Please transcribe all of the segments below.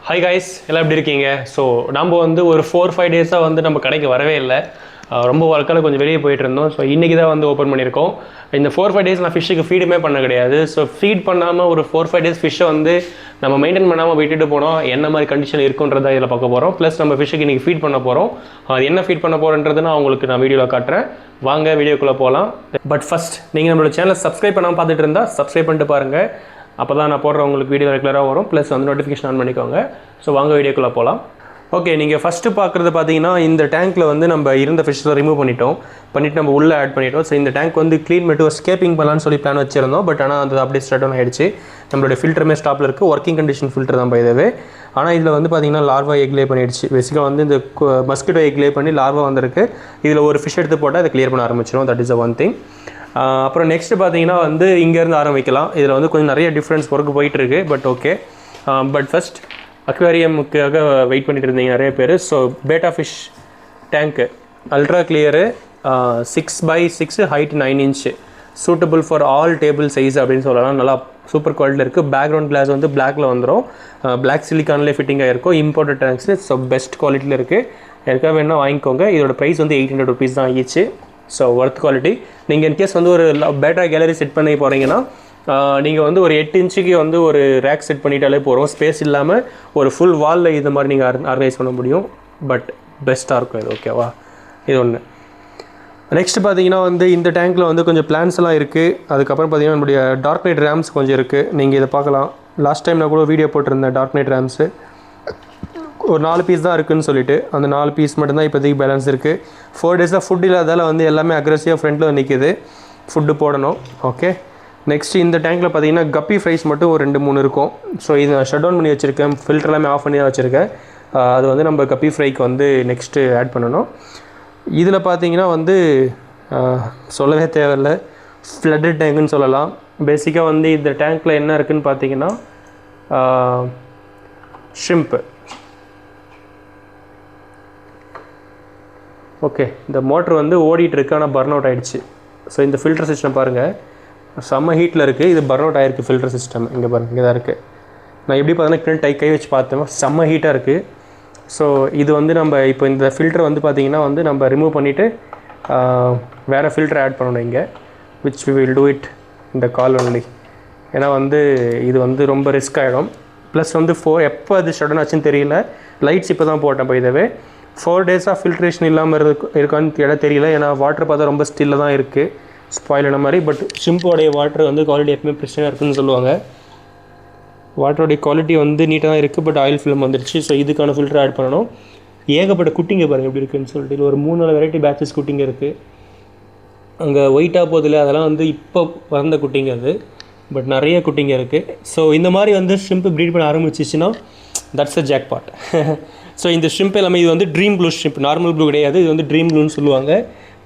Hi guys, எல்லாம் எப்படி இருக்கீங்க? ஸோ நம்ம வந்து ஒரு 4-5 டேஸாக வந்து நம்ம கடைக்கு வரவே இல்லை. ரொம்ப ஒர்க்கால் கொஞ்சம் வெளியே போயிட்டு இருந்தோம். ஸோ இன்றைக்கி தான் வந்து ஓப்பன் பண்ணியிருக்கோம். இந்த 4-5 டேஸ் நான் ஃபிஷ்ஷுக்கு ஃபீடுமே பண்ண கிடையாது. ஸோ ஃபீட் பண்ணாமல் ஒரு 4-5 டேஸ் ஃபிஷ்ஷை வந்து நம்ம மெயின்டைன் பண்ணாமல் விட்டுட்டு போனோம். என்ன மாதிரி கண்டிஷன் இருக்குன்றதை இதில் பார்க்க போகிறோம். ப்ளஸ் நம்ம ஃபிஷ்ஷுக்கு இன்றைக்கி ஃபீட் பண்ண போகிறோம். அது என்ன ஃபீட் பண்ண போகிறேன்றது நான் உங்களுக்கு வீடியோவில் காட்டுறேன். வாங்க வீடியோக்குள்ளே போகலாம். பட் ஃபஸ்ட் நீங்கள் நம்மளோட சேனலை சப்ஸ்கிரைப் பண்ணாமல் பார்த்துட்டு இருந்தால் சப்ஸ்கிரைப் பண்ணிட்டு பாருங்கள். அப்போ தான் நான் போடுற உங்களுக்கு வீடியோ ரெகுலராக வரும். ப்ளஸ் வந்து நோட்டிஃபிகேஷன் ஆன் பண்ணிக்கோங்க. ஸோ வாங்க வீடியோக்குள்ளே போகலாம். ஓகே, நீங்கள் ஃபஸ்ட்டு பார்க்குறது பார்த்தீங்கன்னா இந்த டேங்க்கில் வந்து நம்ம இருந்த ஃபிஷ்ஷில் ரிமூவ் பண்ணிவிட்டு நம்ம உள்ளே ஆட் பண்ணிட்டோம். ஸோ இந்த டேங்க் வந்து க்ளீன் பண்ணிட்டு ஒரு ஸ்கேப்பிங் பண்ணலான்னு சொல்லி பிளான் வச்சிருந்தோம். பட் ஆனால் அது அப்படியே ஸ்டார்ட் ஆன் ஆகிடுச்சு. நம்மளுடைய ஃபில்டருமே ஸ்டாப்பில் இருக்குது. ஒர்க்கிங் கண்டிஷன் ஃபில்டர் தான் இதுவே. ஆனால் இதில் வந்து பார்த்தீங்கன்னா லார்வா எக்லே பண்ணிடுச்சு. பேசிக்காக வந்து இந்த மஸ்கிட்டோ எக்லே பண்ணி லார்வா வந்திருக்கு. இதில் ஒரு ஃபிஷ் எடுத்து போட்டால் அதை கிளியர் பண்ண ஆரம்பிச்சிடும். That is a one thing. அப்புறம் நெக்ஸ்ட்டு பார்த்தீங்கன்னா வந்து இங்கேருந்து ஆரம்பிக்கலாம். இதில் வந்து கொஞ்சம் நிறைய டிஃப்ரென்ஸ் ஒர்க்கு போயிட்டுருக்கு. பட் ஓகே, பட் ஃபஸ்ட் அக்வேரியமுக்காக வெயிட் பண்ணிட்டு இருந்தீங்க நிறைய பேர். So betta fish tank ultra clear, 6x6, height 9 inch, suitable for all table size அப்படின்னு சொல்லலாம். நல்லா சூப்பர் குவாலிட்டியில் இருக்குது. பேக்ரவுண்ட் கிளாஸ் வந்து பிளாக்ல வந்துடும். பிளாக் சிலிக்கான்லேயே ஃபிட்டிங்காக இருக்கும். Imported tanks. ஸோ பெஸ்ட் குவாலிட்டியில் இருக்குது. எதுக்காக வேணால் வாங்கிக்கோங்க. இதோட ப்ரைஸ் வந்து 800 rupees தான் ஆகிடுச்சு. So worth quality. நீங்கள் இன்கேஸ் வந்து ஒரு பேட்டா கேலரி செட் பண்ணி போகிறீங்கன்னா நீங்கள் வந்து ஒரு 8 இன்ச்சுக்கு வந்து ஒரு ரேக் செட் பண்ணிட்டாலே போகிறோம். ஸ்பேஸ் இல்லாமல் ஒரு ஃபுல் வாலில் இது மாதிரி நீங்கள் ஆர்கனைஸ் பண்ண முடியும். பட் பெஸ்ட்டாக இருக்கும் இது. ஓகேவா? இது ஒன்று. நெக்ஸ்ட் பார்த்தீங்கன்னா வந்து இந்த டேங்க்கில் வந்து கொஞ்சம் பிளான்ஸ் எல்லாம் இருக்குது. அதுக்கப்புறம் பார்த்தீங்கன்னா நம்மளுடைய டார்க் நைட் ரேம்ஸ் கொஞ்சம் இருக்குது. நீங்கள் இதை பார்க்கலாம். லாஸ்ட் டைம் நான் கூட வீடியோ போட்டிருந்தேன் டார்க் நைட் ரேம்ஸு. ஒரு 4 பீஸ் தான் இருக்குதுன்னு சொல்லிட்டு அந்த 4 பீஸ் மட்டும்தான் இப்போதைக்கு பேலன்ஸ் இருக்குது. 4 டேஸாக ஃபுட் இல்லாதால் வந்து எல்லாமே அக்ரெசிவாக ஃப்ரண்ட்டில் நிற்கிது. ஃபுட்டு போடணும். ஓகே, நெக்ஸ்ட் இந்த டேங்க்கில் பார்த்தீங்கன்னா கப்பி ஃப்ரைஸ் மட்டும் ஒரு 2-3 இருக்கும். ஸோ இது நான் ஷட் டவுன் பண்ணி வச்சுருக்கேன். ஃபில்டர் எல்லாமே ஆஃப் பண்ணி தான் வச்சுருக்கேன். அது வந்து நம்ம கப்பி ஃப்ரைக்கு வந்து நெக்ஸ்ட்டு ஆட் பண்ணணும். இதில் பார்த்தீங்கன்னா வந்து சொல்லவே தேவையில்லை, ஃப்ளட்டட் டேங்குன்னு சொல்லலாம். பேசிக்காக வந்து இந்த டேங்க்கில் என்ன இருக்குதுன்னு பார்த்தீங்கன்னா ஷ்ரிம்ப்பு. ஓகே, இந்த மோட்ரு வந்து ஓடிட்டுருக்கு. ஆனால் பர்ன் அவுட் ஆகிடுச்சு. ஸோ இந்த ஃபில்டர் சிஸ்டம் பாருங்கள், செம்ம ஹீட்டில் இருக்குது. இது பர்ன் அவுட் ஆகிருக்கு ஃபில்டர் சிஸ்டம். இங்கே பாருங்கள், இங்கே தான் இருக்குது. நான் எப்படி பார்த்தீங்கன்னா கை வச்சு பார்த்தேன். செம்ம ஹீட்டாக இருக்குது. ஸோ இது வந்து நம்ம இப்போ இந்த ஃபில்டர் வந்து பார்த்திங்கன்னா வந்து நம்ம ரிமூவ் பண்ணிவிட்டு வேறு ஃபில்டர் ஆட் பண்ணணும் இங்கே. Which we will do it இந்த கால் ஒன்லி. ஏன்னா வந்து இது வந்து ரொம்ப ரிஸ்க் ஆகிடும். ப்ளஸ் வந்து எப்போ அது ஷடன் ஆச்சுன்னு தெரியல. லைட்ஸ் இப்போ தான் போட்டேன். இப்போ இதவே 4 டேஸாக ஃபில்ட்ரேஷன் இல்லாமல் இருக்கான்னு கேட்டால் தெரியல. ஏன்னா வாட்டர் பார்த்தா ரொம்ப ஸ்டில்ல தான் இருக்குது, ஸ்பாயில் ஆன மாதிரி. பட் ஷிம்போடைய வாட்டர் வந்து குவாலிட்டி எப்பவுமே பிரச்சனையாக இருக்குதுன்னு சொல்லுவாங்க. வாட்டருடைய குவாலிட்டி வந்து நீட்டாக தான் இருக்குது. பட் ஆயில் ஃபில்ம் வந்துருச்சு. ஸோ இதுக்கான ஃபில்டர் ஆட் பண்ணணும். ஏகப்பட்ட குட்டிங்க பாருங்கள் எப்படி இருக்குதுன்னு சொல்லிட்டு. இது ஒரு 3-4 வெரைட்டி பேட்சஸ் குட்டிங்க இருக்குது. அங்கே ஒயிட்டாக போதில்லை, அதெல்லாம் வந்து இப்போ வந்த குட்டிங்க அது. பட் நிறைய குட்டிங்க இருக்குது. ஸோ இந்த மாதிரி வந்து ஷிம்பு ப்ரீட் பண்ண ஆரம்பிச்சிச்சுன்னா that's a jackpot. So இந்த ஷ்ரிம்ப் எல்லாமே இது வந்து dream blue shrimp. Normal blue கிடையாது, இது வந்து ட்ரீம் ப்ளூன்னு சொல்லுவாங்க.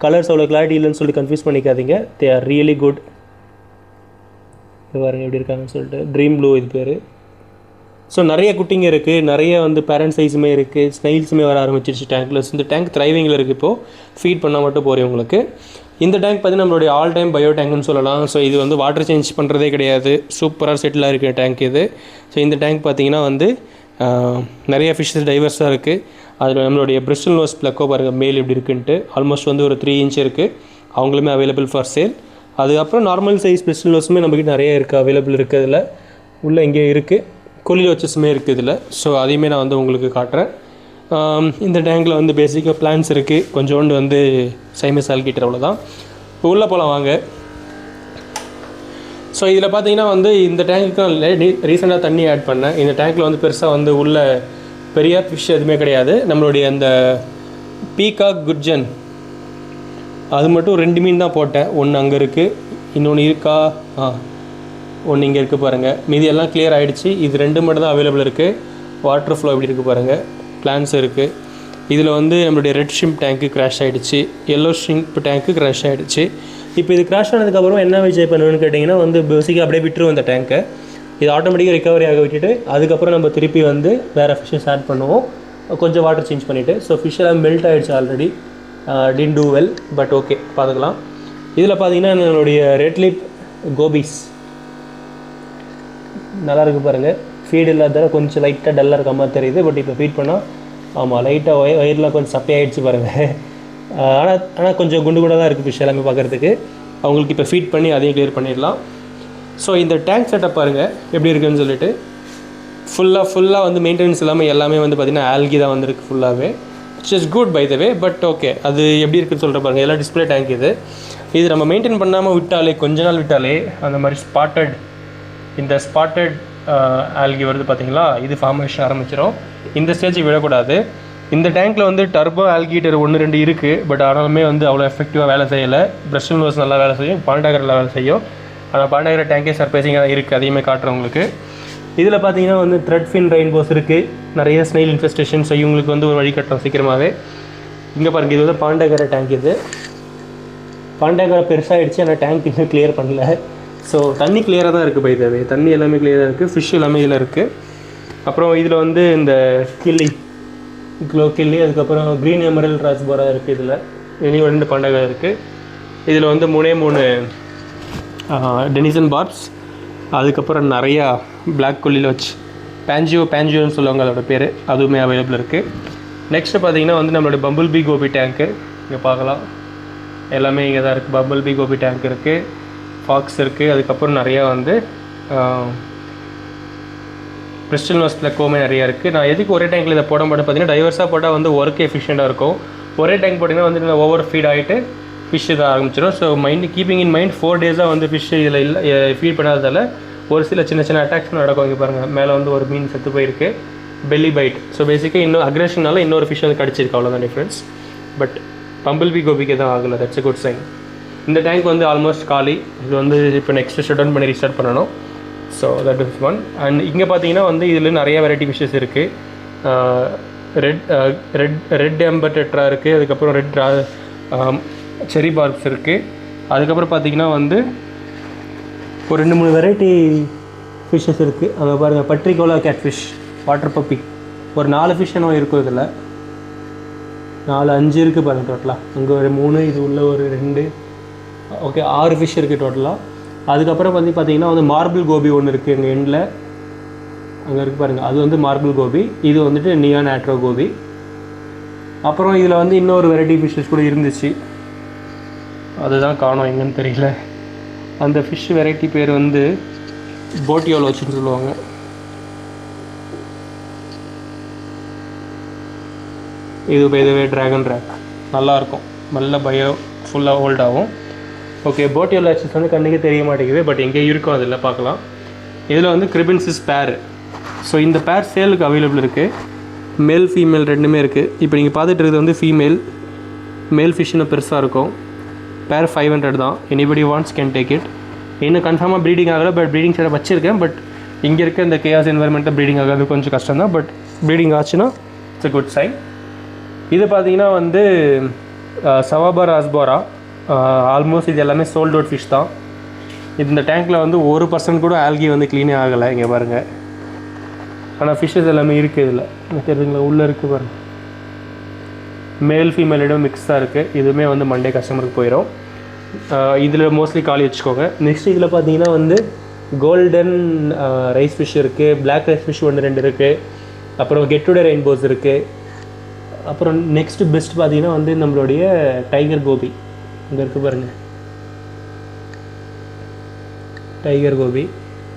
கலர்ஸ் அவ்வளோ கிளாரிட்டி இல்லைன்னு சொல்லிட்டு கன்ஃபியூஸ் பண்ணிக்காதீங்க. They are really good. இது பாருங்க எப்படி இருக்காங்கன்னு சொல்லிட்டு. ட்ரீம் ப்ளூ இது பேர். ஸோ நிறைய குட்டிங்க இருக்குது. நிறைய வந்து பேரண்ட் சைஸுமே இருக்குது. ஸ்னைல்ஸுமே வர ஆரம்பிச்சிருச்சு டேங்க்கில். இந்த டேங்க் த்ரைவிங்கில் இருக்குது. இப்போது ஃபீட் பண்ணால் மட்டும் போகிறேன் உங்களுக்கு. இந்த டேங்க் பார்த்திங்கன்னா நம்மளுடைய ஆல் டைம் பயோ டேங்க்னு சொல்லலாம். ஸோ இது வந்து வாட்டர் சேஞ்ச் பண்ணுறதே கிடையாது. சூப்பராக செட்டிலாக இருக்கிற டேங்க் இது. ஸோ இந்த டேங்க் பார்த்திங்கன்னா வந்து நிறைய ஃபிஷ்ஷஸ் டைவர்ஸாக இருக்குது. அதில் நம்மளுடைய பிரிஸ்டல் நோஸ் ப்ளக்கோ பாருங்கள் மேல் எப்படி இருக்குன்ட்டு. ஆல்மோஸ்ட் வந்து ஒரு 3 இன்ச் இருக்குது. அவங்களுமே அவைலபிள் ஃபார் சேல். அதுக்கப்புறம் நார்மல் சைஸ் பிரிஸ்டல் நோஸுமே நம்மக்கிட்ட நிறைய இருக்குது, அவைலபிள் இருக்குது. அதில் உள்ளே இங்கே இருக்குது. கொலில் வச்சஸுமே இருக்குது இதில். ஸோ அதையுமே நான் வந்து உங்களுக்கு காட்டுறேன். இந்த டேங்கில் வந்து பேசிக்காக பிளான்ஸ் இருக்குது. கொஞ்சோண்டு வந்து சைமஸ் ஆல்கிட்டர் அவ்வளோதான். இப்போ உள்ளே போகலாம் வாங்க. ஸோ இதில் பார்த்தீங்கன்னா வந்து இந்த டேங்க்கு ரீசெண்டாக தண்ணி ஆட் பண்ணேன். இந்த டேங்க்கில் வந்து பெருசாக வந்து உள்ள பெரிய ஃபிஷ் எதுவுமே கிடையாது. நம்மளுடைய அந்த பீகாக் குட்ஜன் அது மட்டும் 2 மீன் தான் போட்டேன். ஒன்று அங்கே இருக்குது, இன்னொன்று இருக்கா, ஒன்று இங்கே இருக்குது பாருங்கள். மீதி எல்லாம் கிளியர் ஆகிடுச்சு. இது 2 மட்டும் தான் அவைலபிள் இருக்குது. வாட்டர் ஃப்ளோ எப்படி இருக்குது பாருங்கள். பிளான்ஸ் இருக்குது. இதில் வந்து நம்மளுடைய ரெட் ஷ்ரிம்ப் டேங்க்கு க்ராஷ் ஆகிடுச்சு. எல்லோ ஷ்ரிம்ப் டேங்க்கு க்ராஷ் ஆகிடுச்சு. இப்போ இது க்ராஷ் ஆனதுக்கப்புறம் என்ன விஷயம் பண்ணுவேன்னு கேட்டிங்கன்னா வந்து பேசிக்காக அப்படியே விட்டுருவோம் இந்த டேங்க்கை. இது ஆட்டோமேட்டிக்காக ரிகவரி ஆக விட்டுட்டு அதுக்கப்புறம் நம்ம திருப்பி வந்து வேறு ஃபிஷ்ஷஸ் ஆட் பண்ணுவோம், கொஞ்சம் வாட்டர் சேஞ்ச் பண்ணிவிட்டு. ஸோ ஃபிஷ் எல்லாம் மெல்ட் ஆகிடுச்சு already. Didn't do well, but okay பார்த்துக்கலாம். இதில் பார்த்தீங்கன்னா என்னுடைய ரெட் லிப் கோபிஸ் நல்லா இருக்குது பாருங்கள். ஃபீட் இல்லாததால் கொஞ்சம் லைட்டாக டல்லாக இருக்க மாதிரி தெரியுது. பட் இப்போ ஃபீட் பண்ணால் ஆமாம் லைட்டாக வயிறுலாம் கொஞ்சம் சப்பையாகிடுச்சு பாருங்கள். ஆனால் கொஞ்சம் குண்டு குண்டாக தான் இருக்குது ஃபிஷ் எல்லாமே பார்க்குறதுக்கு. அவங்களுக்கு இப்போ ஃபீட் பண்ணி அதையும் கிளியர் பண்ணிடலாம். ஸோ இந்த டேங்க் செட்டப் பாருங்கள் எப்படி இருக்குதுன்னு சொல்லிட்டு ஃபுல்லாக வந்து மெயின்டெனன்ஸ் இல்லாமல் எல்லாமே வந்து பார்த்திங்கன்னா ஆல்கி தான் வந்துருக்கு ஃபுல்லாகவே. It's is good by the way. But okay, அது எப்படி இருக்குன்னு சொல்கிற பாருங்கள். எல்லாம் டிஸ்பிளே டேங்க் இது நம்ம மெயின்டைன் பண்ணாமல் விட்டாலே கொஞ்ச நாள் விட்டாலே அந்த மாதிரி ஸ்பாட்டட் ஆல்கி வருது பார்த்தீங்களா, இது ஃபார்மேஷன் ஆரம்பிச்சிடும். இந்த ஸ்டேஜுக்கு விடக்கூடாது. இந்த டேங்க்கில் வந்து டர்போ ஆல்கிட்டர் 1-2 இருக்குது. பட் ஆனாலுமே வந்து அவ்வளோ எஃபெக்டிவாக வேலை செய்யலை. பிரஷல் நோஸ் நல்லா வேலை செய்யும், பாண்டாகர் நல்லா வேலை செய்யும். ஆனால் பாண்டாகர் டேங்கே சர்ப்ரைசிங்காக தான் இருக்குது, அதையுமே காட்டுறவங்களுக்கு. இதில் பார்த்தீங்கன்னா வந்து த்ரெட் ஃபின் ரெயின்போஸ் இருக்குது, நிறைய ஸ்னெயில் இன்ஃபெஸ்டேஷன்ஸ். இவங்களுக்கு வந்து ஒரு வழி கட்டுறோம் சீக்கிரமாகவே. இங்கே பாருங்கள், இது வந்து பாண்டாகர டேங்க். இது பாண்டாகரை பெருசாகிடுச்சு, ஆனால் டேங்க் இன்னும் கிளியர் பண்ணல. ஸோ தண்ணி கிளியராக தான் இருக்குது. பைதாவே தண்ணி எல்லாமே கிளியராக இருக்குது. ஃபிஷ் எல்லாமே இதில் இருக்குது. அப்புறம் இதில் வந்து இந்த கில்லி, அதுக்கப்புறம் க்ரீன் எமரல்ட் ராஸ்போரா இருக்குது. இதில் இனியும் 2 பாண்டாகர் இருக்குது. இதில் வந்து 3 டெனிசன் பார்ப்ஸ், அதுக்கப்புறம் நிறையா பிளாக் கொல்லியில் வச்சு பேஞ்சியோன்னு சொல்லுவாங்க அதோட பேர், அதுவுமே அவைலபிள் இருக்குது. நெக்ஸ்ட்டு பார்த்தீங்கன்னா வந்து நம்மளோட பம்பிள் பி கோபி டேங்க்கு இங்கே பார்க்கலாம். எல்லாமே இங்கே தான் இருக்குது. பம்பிள் பி கோபி டேங்க் இருக்குது, ஃபாக்ஸ் இருக்குது, அதுக்கப்புறம் நிறையா வந்து பிரிஸ்டல் நோஸ் பிளக்கோமே நிறையா இருக்குது. நான் எதுக்கு ஒரே டேங்க்கில் இதை போட மாட்டேன் பார்த்தீங்கன்னா, டைவர்ஸாக போட்டால் வந்து ஒர்க் எஃபிஷியண்ட்டாக இருக்கும். ஒரே டேங்க் போட்டிங்கன்னா வந்து ஓவர் ஃபீட் ஆகிட்டு ஃபிஷ் இதாக ஆரம்பிச்சிடும். ஸோ கீப்பிங் இன் மைண்ட் 4 டேஸாக வந்து ஃபிஷ் இதில் இல்லை ஃபீட் பண்ணாததால் ஒரு சில சின்ன அட்டாக்ஸ் நடக்கும். இங்கே பாருங்கள், மேலே வந்து ஒரு மீன் செத்து போயிருக்கு, பெல்லி பைட். ஸோ பேசிக்காக இன்னும் அக்ரெஷனால இன்னொரு ஃபிஷ் வந்து கடிச்சிருக்கு, அவ்வளோதான் டிஃப்ரென்ஸ். பட் பம்பிள் பி கோபிக்கு தான் ஆகலை, தட்ஸ் எ குட் சைன். இந்த டேங்க் வந்து ஆல்மோஸ்ட் காலி. இது வந்து இப்போ நெக்ஸ்ட்டு ஷட் டவுன் பண்ணி ரீஸ்டார்ட் பண்ணணும். So that is one. And இங்கே பார்த்தீங்கன்னா வந்து இதில் நிறைய வெரைட்டி ஃபிஷ்ஷஸ் இருக்குது. ரெட் எம்பர் டெட்ரா இருக்குது, அதுக்கப்புறம் ரெட் செரி பார்ப்ஸ் இருக்குது. அதுக்கப்புறம் பார்த்தீங்கன்னா வந்து ஒரு 2-3 வெரைட்டி ஃபிஷ்ஷஸ் இருக்குது. அங்கே பாருங்கள், பட்ரிகோலா கேட்ஃபிஷ், வாட்டர் பப்பி, ஒரு 4 ஃபிஷ் என்ன இருக்கும். இதில் 4-5 இருக்குது பாருங்கள் டோட்டலாக. அங்கே ஒரு 3, இது உள்ள ஒரு 2, ஓகே 6 ஃபிஷ் இருக்குது டோட்டலாக. அதுக்கப்புறம் வந்து பார்த்தீங்கன்னா வந்து மார்பிள் கோபி ஒன்று இருக்குது எங்கள் எண்டில், அங்கே இருக்குது பாருங்கள், அது வந்து மார்பிள் கோபி. இது வந்துட்டு நியான் ஆட்ரோ கோபி. அப்புறம் இதில் வந்து இன்னொரு வெரைட்டி ஃபிஷ்ஷஸ் கூட இருந்துச்சு, அதுதான் காணோம், எங்கன்னு தெரியல. அந்த ஃபிஷ் வெரைட்டி பேர் வந்து போட்டியோலோச்சின்னு சொல்லுவாங்க. இது இதுவே ட்ராகன் ரேக் நல்லாயிருக்கும், நல்ல ஃபுல்லாக ஹோல்ட் ஆகும். ஓகே, போட்டியோலோச்சிஸ் வந்து கண்ணுக்கே தெரிய மாட்டேங்குது, பட் எங்கே இருக்கும் அதில் பார்க்கலாம். இதில் வந்து கிரிபென்சிஸ் பேர். ஸோ இந்த பேர் சேலுக்கு அவைலபிள் இருக்குது. மேல் ஃபீமேல் 2மே இருக்குது. இப்போ நீங்கள் பார்த்துட்டு இருக்கிறது வந்து மேல் ஃபிஷ்ஷுன்னு பெருசாக இருக்கும். பேர் 500 தான். Anybody wants can take it. இன்னும் கன்ஃபார்மாக ப்ரீடிங் ஆகலை, பட் ப்ரீடிங் சைடாக வச்சுருக்கேன். பட் இங்கே இருக்க இந்த கேஆஸ் என்வரன்மெண்ட்டில் ப்ரீடிங் ஆகாது, கொஞ்சம் கஷ்டம் தான். பட் ப்ரீடிங் ஆச்சுன்னா இட்ஸ் அ குட் சைன். இது பார்த்தீங்கன்னா வந்து சவாபா ராஸ்போரா. ஆல்மோஸ்ட் இது எல்லாமே சோல்ட் அவுட் ஃபிஷ் தான். இந்த டேங்க்கில் வந்து 1% கூட ஆல்கி வந்து க்ளீனே ஆகலை, இங்கே பாருங்கள். ஆனால் ஃபிஷ்ஷஸ் எல்லாமே இருக்குது இதில், தெரியுதுங்களா, உள்ளே இருக்குது பாருங்கள். மேல் ஃபீமேலிடம் மிக்ஸ் தான் இருக்குது. இதுவுமே வந்து மண்டே கஸ்டமருக்கு போயிடும். இதில் மோஸ்ட்லி காலி வச்சுக்கோங்க. நெக்ஸ்ட் இதில் பார்த்தீங்கன்னா வந்து கோல்டன் ரைஸ் ஃபிஷ் இருக்குது, பிளாக் ரைஸ் ஃபிஷ் 1-2 இருக்குது, அப்புறம் கெட்டுடே ரெயின்போஸ் இருக்குது. அப்புறம் நெக்ஸ்ட் பெஸ்ட் பார்த்தீங்கன்னா வந்து நம்மளுடைய டைகர் கோபி இங்கே இருக்குது பாருங்கள்.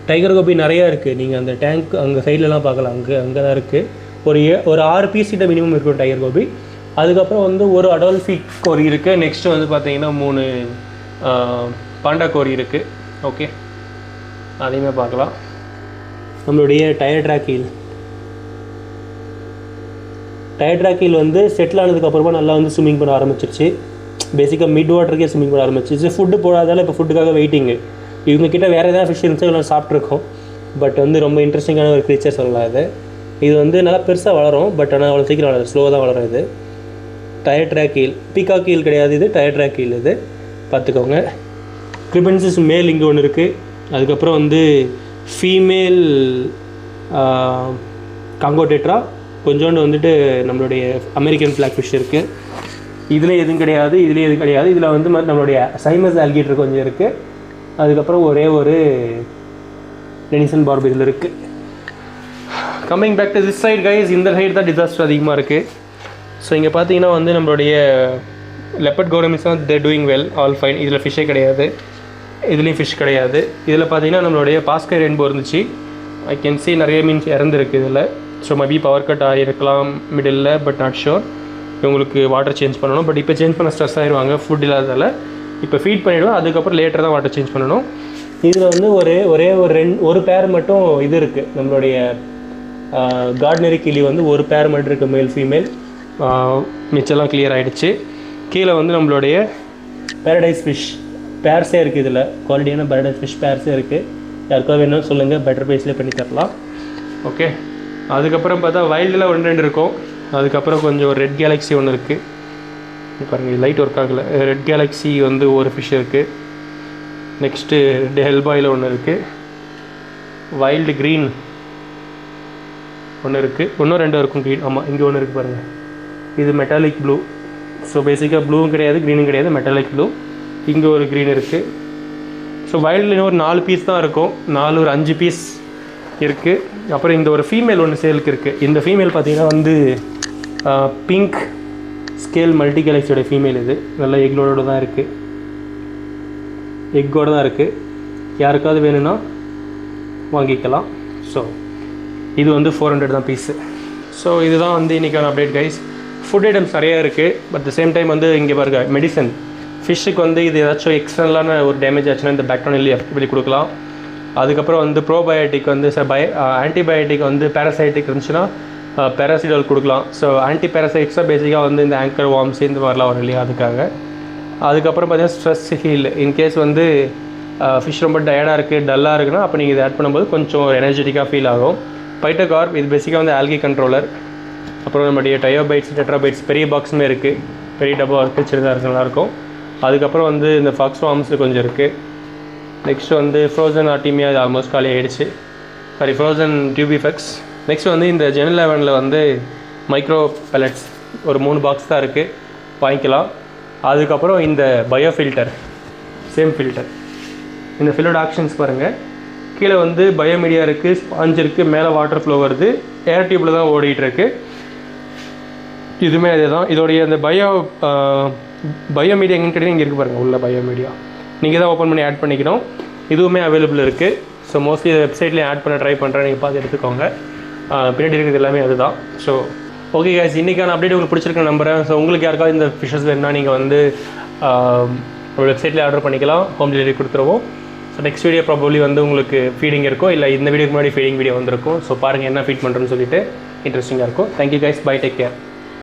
டைகர் கோபி நிறையா இருக்குது. நீங்கள் அந்த டேங்க் அங்கே சைட்லலாம் பார்க்கலாம், அங்கே தான் இருக்குது. ஒரு 6 பீஸ் கிட்ட மினிமம் இருக்கும் டைகர் கோபி. அதுக்கப்புறம் வந்து ஒரு அடால்ஃபி கோரி இருக்குது. நெக்ஸ்ட்டு வந்து பார்த்தீங்கன்னா 3 பாண்டா கோரி இருக்குது. ஓகே, அதையுமே பார்க்கலாம். நம்மளுடைய டயட்ராக்கீல் வந்து செட்டில் ஆனதுக்கப்புறமா நல்லா வந்து ஸ்விம்மிங் பண்ண ஆரம்பிச்சிருச்சு. பேசிக்காக மிட் வாட்டருக்கே ஸ்விம்மிங் பண்ண ஆரம்பிச்சிருச்சு. ஃபுட்டு போடாதால இப்போ ஃபுட்டுக்காக வெயிட்டிங்கு. இவங்ககிட்ட வேறு ஏதாவது ஃபிஷ் இருந்துச்சு எல்லாம் சாப்பிட்ருக்கோம். பட் வந்து ரொம்ப இன்ட்ரெஸ்டிங்கான ஒரு க்ரீச்சர் சொல்லலாம். இது வந்து நல்லா பெருசாக வளரும், பட் ஆனால் அவ்வளோ சீக்கிரம் வளரும், ஸ்லோவாக தான் வளரும். இது டயட்ராக்கீல், பீகாக்கீல் கிடையாது, இது டயட்ராக்கீல். இது பார்த்துக்கோங்க. கிரிபென்சிஸ் மேல் இங்கே ஒன்று இருக்குது. அதுக்கப்புறம் வந்து ஃபீமேல் காங்கோ டெட்ரா, கொஞ்சோண்டு வந்துட்டு நம்மளுடைய அமெரிக்கன் பிளாக் ஃபிஷ் இருக்குது. இதில் எதுவும் கிடையாது. இதில் வந்து நம்மளுடைய சைமஸ் ஆல்கிட்டர் கொஞ்சம் இருக்குது. அதுக்கப்புறம் ஒரே ஒரு டெனிசன் பார்ப் இதில் இருக்குது. Coming back to this side guys, இந்த சைடு தான் டிசாஸ்டர் அதிகமாக இருக்குது. ஸோ இங்கே பார்த்தீங்கன்னா வந்து நம்மளுடைய லெப்பர்ட் கௌரமிஸ் தான் they doing well, all fine. இதில் ஃபிஷ்ஷே கிடையாது, இதுலேயும் ஃபிஷ் கிடையாது. இதில் பார்த்தீங்கன்னா நம்மளுடைய பாஸ்கை ரெயின்போ இருந்துச்சு. ஐ கேன் சி நிறைய மீன்ஸ் இறந்துருக்கு இதில். ஸோ மேபி பவர் கட் ஆகிருக்கலாம் மிடில், பட் நாட் ஷோர். இவங்களுக்கு வாட்டர் சேஞ்ச் பண்ணணும், பட் இப்போ சேஞ்ச் பண்ண ஸ்ட்ரெஸ் ஆகிடுவாங்க ஃபுட் இல்லாததால். இப்போ ஃபீட் பண்ணிவிடுவோம், அதுக்கப்புறம் லேட்டர் தான் வாட்டர் சேஞ்ச் பண்ணணும். இதில் வந்து ஒரு பேர் மட்டும் இது இருக்குது. நம்மளுடைய கார்டினரி கிளி வந்து ஒரு பேர் மட்டும் இருக்குது, மேல் ஃபீமேல். மிச்சம்லாம் கிளியர் ஆகிடுச்சு. கீழே வந்து நம்மளுடைய பேரடைஸ் ஃபிஷ் பேர்ஸே இருக்குது. இதில் குவாலிட்டியான பேரடைஸ் ஃபிஷ் பேர்ஸே இருக்குது. யாருக்காவது வேணும்னு சொல்லுங்கள், பெட்டர் ப்ரைஸ்லேயே பண்ணி தரலாம். ஓகே, அதுக்கப்புறம் பார்த்தா வைல்டில் 1-2 இருக்கும். அதுக்கப்புறம் கொஞ்சம் ரெட் கேலக்ஸி ஒன்று இருக்குது. பாருங்கள், லைட் ஒர்க் ஆகலை. ரெட் கேலக்ஸி வந்து ஒரு ஃபிஷ் இருக்குது. நெக்ஸ்ட்டு ஹெல்பாயில் ஒன்று இருக்குது. வைல்டு க்ரீன் ஒன்று இருக்குது. இன்னும் 2 இருக்கும் க்ரீன். ஆமாம், இங்கே ஒன்று இருக்குது பாருங்கள். இது மெட்டாலிக் ப்ளூ. ஸோ பேசிக்காக ப்ளூவும் கிடையாது, க்ரீனும் கிடையாது, மெட்டாலிக் ப்ளூ. இங்கே ஒரு க்ரீன் இருக்குது. ஸோ வைல்டில் இன்னும் ஒரு 4 பீஸ் தான் இருக்கும். ஒரு 5 பீஸ் இருக்குது. அப்புறம் இந்த ஒரு ஃபீமேல் ஒன்று சேலுக்கு இருக்குது. இந்த ஃபீமேல் பார்த்திங்கன்னா வந்து பிங்க் ஸ்கேல் மல்டி கேலக்ஸியோட ஃபீமேல். இது நல்ல எக்கோடு தான் இருக்குது. யாருக்காவது வேணும்னா வாங்கிக்கலாம். ஸோ இது வந்து 400 தான் பீஸு. ஸோ இதுதான் வந்து இன்றைக்கான அப்டேட் கைஸ். ஃபுட் ஐட்டம்ஸ் நிறையா இருக்குது. பட் த சேம் டைம் வந்து இங்கே பாருங்க, மெடிசன் ஃபிஷ்ஷுக்கு வந்து இது ஏதாச்சும் எக்ஸ்டர்னலான ஒரு டேமேஜ் ஆச்சுன்னா இந்த பேக்டோனில் வெளியே கொடுக்கலாம். அதுக்கப்புறம் வந்து ப்ரோபயோட்டிக் வந்து ஆன்டிபயோட்டிக் வந்து பேராசைட்டிக் இருந்துச்சுன்னா பேராசிடால் கொடுக்கலாம். ஸோ ஆன்டி பேராசைட்ஸாக பேசிக்காக வந்து இந்த ஆங்கர் வார்ம்ஸ் இந்த மாதிரிலாம் வரும் இல்லையா, அதுக்காக. அதுக்கப்புறம் பார்த்தீங்கன்னா ஸ்ட்ரெஸ் ஹீல். இன்கேஸ் வந்து ஃபிஷ் ரொம்ப டயர்டாக இருக்குது, டல்லாக இருக்குன்னா அப்போ நீங்கள் இதை ஆட் பண்ணும்போது கொஞ்சம் எனர்ஜெட்டிக்காக ஃபீல் ஆகும். பைட்டோகார்ப் இது பேசிக்காக வந்து ஆல்கி கண்ட்ரோலர். அப்புறம் நம்மளுடைய டயோபைட்ஸ், டெட்ராபைட்ஸ் பெரிய பாக்ஸுமே இருக்குது. பெரிய டப்பா இருக்குது, சின்னதாக இருக்குது, நல்லாயிருக்கும். அதுக்கப்புறம் வந்து இந்த ஃபாக்ஸ் வார்ம்ஸ் கொஞ்சம் இருக்குது. நெக்ஸ்ட் வந்து ஃப்ரோசன் ஆர்டிமியா, இது ஆல்மோஸ்ட் காலி ஆகிடுச்சு. Frozen tubifex. நெக்ஸ்ட் வந்து இந்த ஜெனல் 11 வந்து மைக்ரோ பெலட்ஸ் ஒரு 3 பாக்ஸ் தான் இருக்குது, வாங்கிக்கலாம். அதுக்கப்புறம் இந்த பயோ ஃபில்டர், சேம் ஃபில்டர். இந்த ஃபில்லோட ஆக்ஷன்ஸ் பாருங்கள். கீழே வந்து பயோமீடியா இருக்குது, ஸ்பாஞ்ச் இருக்குது, மேலே வாட்டர் ஃப்ளோ வருது, ஏர் டியூப்பில் தான் ஓடிட்டுருக்கு. இதுவுமே அதே தான். இதோடைய அந்த பயோமீடியா எங்கன்னு கேட்டீங்கன்னா இங்கே இருக்குது பாருங்கள், உள்ள பயோமீடியா நீங்கள் தான் ஓப்பன் பண்ணி ஆட் பண்ணிக்கணும். இதுவுமே அவைலபிள் இருக்குது. ஸோ மோஸ்ட்லி இதை வெப்சைட்லேயும் ஆட் பண்ண ட்ரை பண்ணுறேன், நீங்கள் பார்த்து எடுத்துக்கோங்க. பின்னாடி இருக்கிறது எல்லாமே அதுதான். ஸோ ஓகே கைஸ், இன்றைக்கான அப்டேட் உங்களுக்கு பிடிச்சிருக்க நம்புறேன். ஸோ உங்களுக்கு யாருக்காவது இந்த ஃபிஷஸ் வேணுன்னா நீங்கள் வந்து ஒரு வெப்சைட்லேயே ஆர்டர் பண்ணிக்கலாம், ஹோம் டெலிவரி கொடுத்துருவோம். ஸோ நெக்ஸ்ட் வீடியோ ப்ராபப்ளி வந்து உங்களுக்கு ஃபீடிங் இருக்கும், இல்லை இந்த வீடியோக்கு முன்னாடி ஃபீடிங் வீடியோ வந்திருக்கும். ஸோ பாருங்கள் என்ன ஃபீட் பண்ணுறேன்னு சொல்லிட்டு இன்ட்ரெஸ்டிங்காக இருக்கும். Thank you guys, bye, take care.